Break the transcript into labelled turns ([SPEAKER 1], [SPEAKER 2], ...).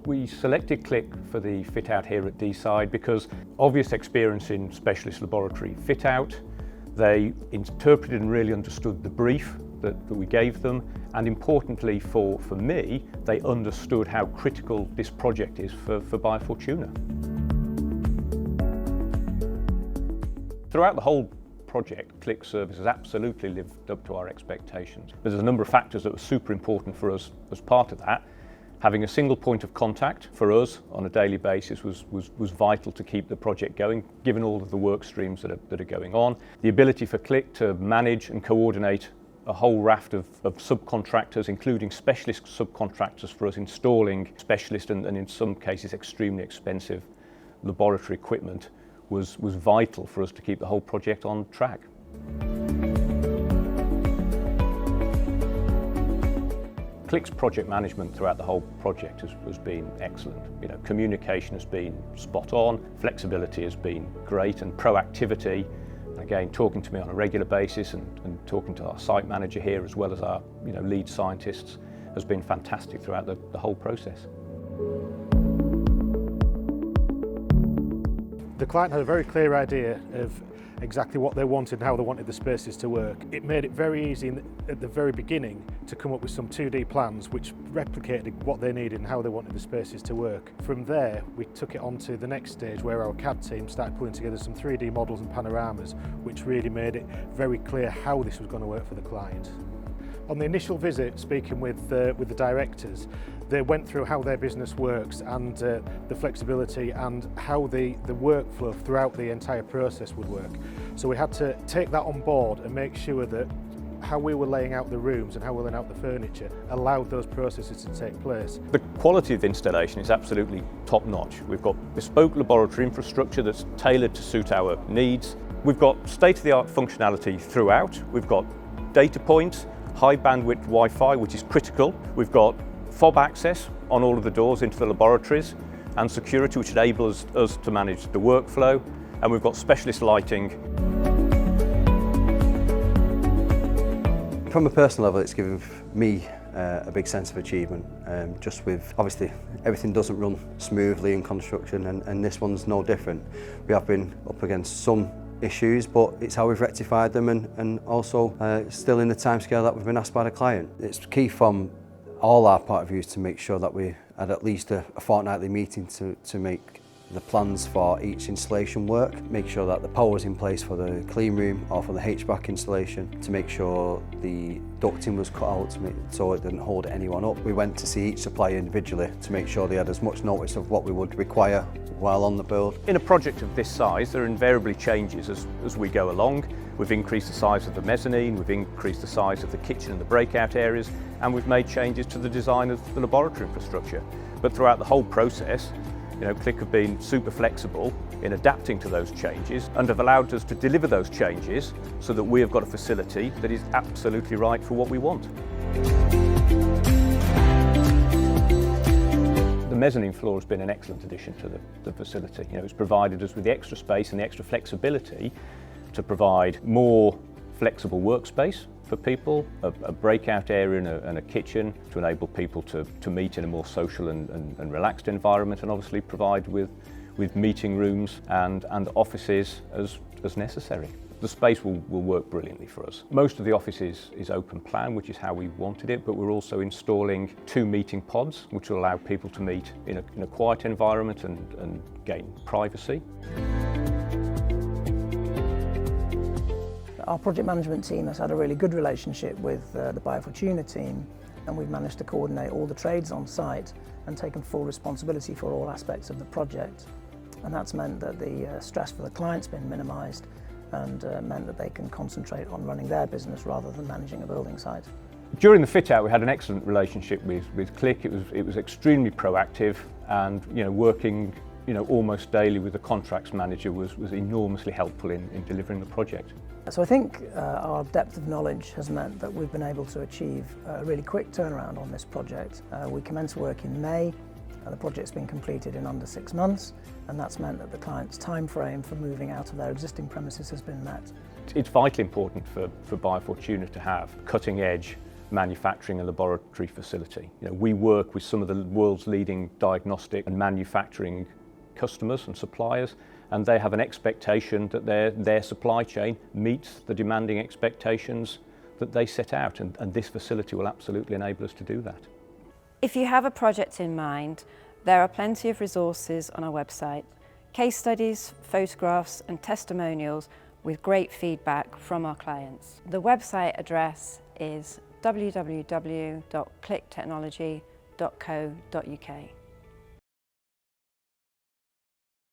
[SPEAKER 1] We selected KLICK for the fit out here at D-Side because obvious experience in specialist laboratory fit out. They interpreted and really understood the brief that we gave them, and importantly for me, they understood how critical this project is for Biofortuna. Throughout the whole project, KLICK service has absolutely lived up to our expectations. There's a number of factors that were super important for us as part of that. Having a single point of contact for us on a daily basis was vital to keep the project going, given all of the work streams that are going on. The ability for KLICK to manage and coordinate a whole raft of subcontractors, including specialist subcontractors for us installing specialist and in some cases extremely expensive laboratory equipment was vital for us to keep the whole project on track. KLICK's project management throughout the whole project has been excellent. Communication has been spot on, flexibility has been great, and proactivity, again, talking to me on a regular basis and talking to our site manager here as well as our lead scientists has been fantastic throughout the whole process.
[SPEAKER 2] The client had a very clear idea of exactly what they wanted and how they wanted the spaces to work. It made it very easy at the very beginning to come up with some 2D plans which replicated what they needed and how they wanted the spaces to work. From there, we took it on to the next stage where our CAD team started pulling together some 3D models and panoramas, which really made it very clear how this was going to work for the client. On the initial visit, speaking with the directors, they went through how their business works and the flexibility and how the workflow throughout the entire process would work. So we had to take that on board and make sure that how we were laying out the rooms and how we were laying out the furniture allowed those processes to take place.
[SPEAKER 1] The quality of the installation is absolutely top notch. We've got bespoke laboratory infrastructure that's tailored to suit our needs. We've got state-of-the-art functionality throughout. We've got data points, high bandwidth Wi-Fi, which is critical. We've got fob access on all of the doors into the laboratories and security, which enables us to manage the workflow. And we've got specialist lighting.
[SPEAKER 3] From a personal level, it's given me a big sense of achievement. Just with, obviously, everything doesn't run smoothly in construction, and this one's no different. We have been up against some issues, but it's how we've rectified them and also still in the timescale that we've been asked by the client. It's key from all our point of views to make sure that we had at least a fortnightly meeting to make the plans for each installation work, make sure that the power was in place for the clean room or for the HVAC installation, to make sure the ducting was cut out so it didn't hold anyone up. We went to see each supplier individually to make sure they had as much notice of what we would require while on the build. In a project of this size, there are invariably changes as we go along. We've increased the size of the mezzanine, we've increased the size of the kitchen and the breakout areas, and we've made changes to the design of the laboratory infrastructure. But throughout the whole process, KLICK have been super flexible in adapting to those changes and have allowed us to deliver those changes so that we have got a facility that is absolutely right for what we want. The mezzanine floor has been an excellent addition to the facility. It's provided us with the extra space and the extra flexibility to provide more flexible workspace for people, a breakout area and a kitchen to enable people to meet in a more social and relaxed environment, and obviously provide with meeting rooms and offices as necessary. The space will work brilliantly for us. Most of the office is open plan, which is how we wanted it, but we're also installing 2 meeting pods, which will allow people to meet in a quiet environment and gain privacy.
[SPEAKER 4] Our project management team has had a really good relationship with the Biofortuna team, and we've managed to coordinate all the trades on site and taken full responsibility for all aspects of the project. And that's meant that the stress for the client's been minimised and meant that they can concentrate on running their business rather than managing a building site.
[SPEAKER 1] During the fit out, we had an excellent relationship with KLICK. It was extremely proactive, and working almost daily with the contracts manager was enormously helpful in delivering the project.
[SPEAKER 4] So I think our depth of knowledge has meant that we've been able to achieve a really quick turnaround on this project. We commenced work in May, the project's been completed in under 6 months, and that's meant that the client's time frame for moving out of their existing premises has been met.
[SPEAKER 1] It's vitally important for Biofortuna to have cutting edge manufacturing and laboratory facility. You know, we work with some of the world's leading diagnostic and manufacturing customers and suppliers, and they have an expectation that their supply chain meets the demanding expectations that they set out, and this facility will absolutely enable us to do that.
[SPEAKER 5] If you have a project in mind, there are plenty of resources on our website, case studies, photographs and testimonials with great feedback from our clients. The website address is www.klicktechnology.co.uk.